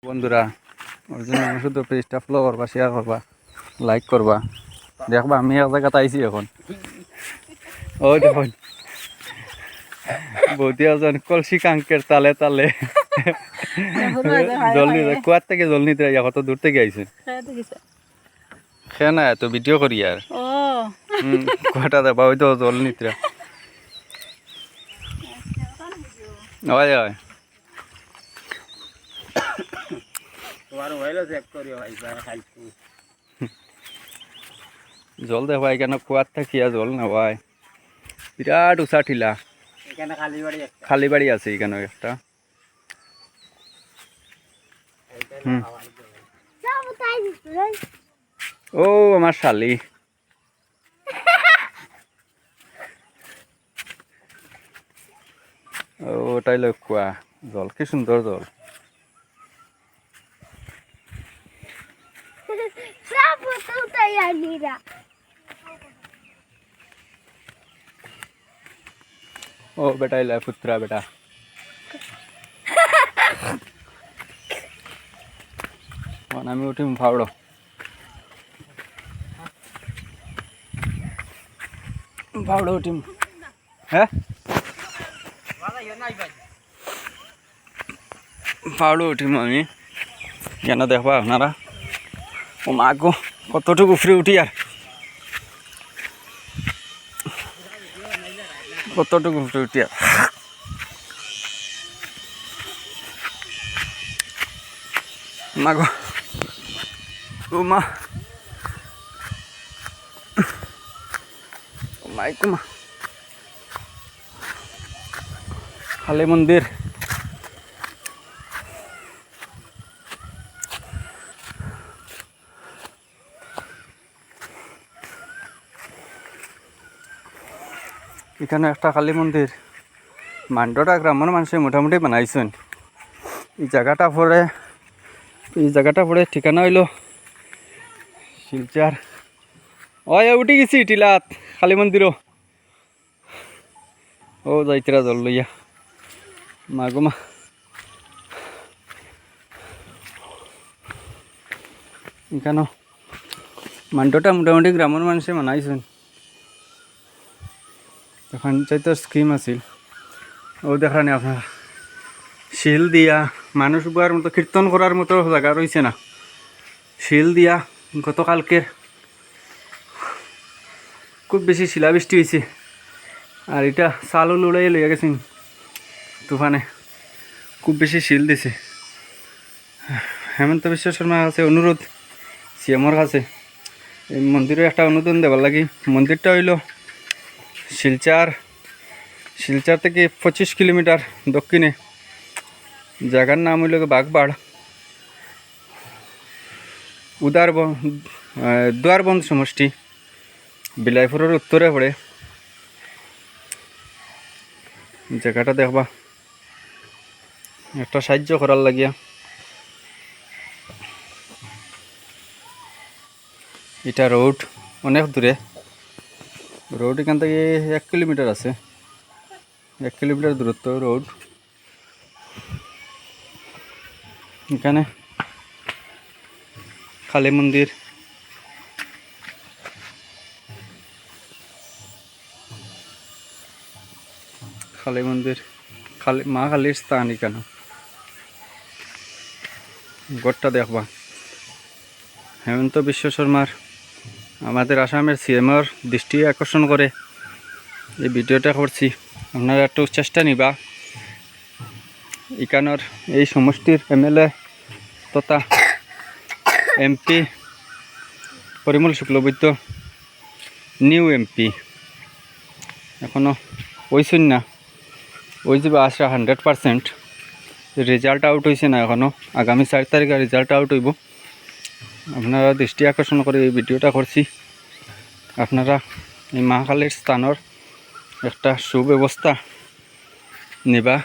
বন্ধুরা ওই জন্য আমি শুধু পেজটা ফলো করবা, শেয়ার করবা, লাইক করবা। দেখবা আমি এক জায়গাতে আইছি এখন। ওই দেখুন বৌদি আছেন কলসি কাঙ্কের তালে তালে জল নিতে, কুয়ার থেকে জল নিতে কত দূর থেকে আইছেন। খেয়ে না তো ভিডিও করি আর কুয়াটা দেবা ওই তো জল নিতে। হয় হয় জল দেখবা এখানে কুয়ার থাকিয়া জল নেওয়ায় বিরাট উঁচা টিলা। খালি বাড়ি আছে এখানে একটা। ও আমার শালি ওটাই লোক কুয়া। জল কি সুন্দর জল। ও বেটা ইলা পুত্রা বেটা আমি উঠিম ফাউড়ো ফাউড়ো উঠিম। হ্যাঁ ফাউড়ো উঠিম আমি। কেন দেখবা আপনারা ও মা গো কতটুকু উফরে উঠি আর কতটুকু উফরে উঠি আর মা গো ও মা মা কালী মন্দির। এখানে একটা কালী মন্দির মান্ডটা গ্রামের মানুষে মোটামুটি বানাইছেন। এই জায়গাটা পরে ঠিকানা হইল শিলচার। ওই উঠি গেছি টিলাত কালী মন্দিরও। ও যাইতরা জল লইয়া মাগো মা। এখানে মান্ডটা মোটামুটি গ্রামের মানুষে বানাইছেন। পঞ্চায়েতের স্কিম আছিল। ও দেখানি আপনার শিল দিয়া মানুষ বুয়ার মতো কীর্তন করার মতো জায়গা রয়েছে না। শিল দিয়া গতকালকে খুব বেশি শিলাবৃষ্টি হয়েছে আর এটা চালও লড়াই লইয়া গেছেন তুফানে। খুব বেশি শিল দিছে। হেমন্ত বিশ্ব শর্মার কাছে অনুরোধ, সিএমর কাছে এই মন্দিরে একটা অনুদান দেবার লাগি। মন্দিরটা হইল শিলচার থেকে 25 কিলোমিটার দক্ষিণে। জায়গার নাম হইল বাগবাড়। দুয়ারবন্দ সমষ্টি বিলাইপুরের উত্তরে পড়ে। জায়গাটা দেখবা একটা সাহায্য করার লাগিয়া। এটা রোড অনেক দূরে। রোড এখান থেকে 1 কিলোমিটার আছে। 1 কিলোমিটার দূরত্ব রোড। এখানে কালী মন্দির, মা কালীর স্থান। এখানে গড়টা দেখবা। হেমন্ত বিশ্ব শর্মার আমাদের আসামের সিএমর দৃষ্টি আকর্ষণ করে এই ভিডিওটা করছি। আপনারা একটু চেষ্টা নিবা এখানের এই সমষ্টির এমএলএ তথা MP Parimal Shuklabaidya new MP এখনও ওইসুন না। ওই যে আশা 100% রেজাল্ট আউট হয়েছে না এখনও। আগামী 4 তারিখে রেজাল্ট আউট হইব। আপনারা দৃষ্টি আকর্ষণ করে এই ভিডিওটা করছি। আপনারা এই মহাকালীর স্থানের একটা সুব্যবস্থা নিবা।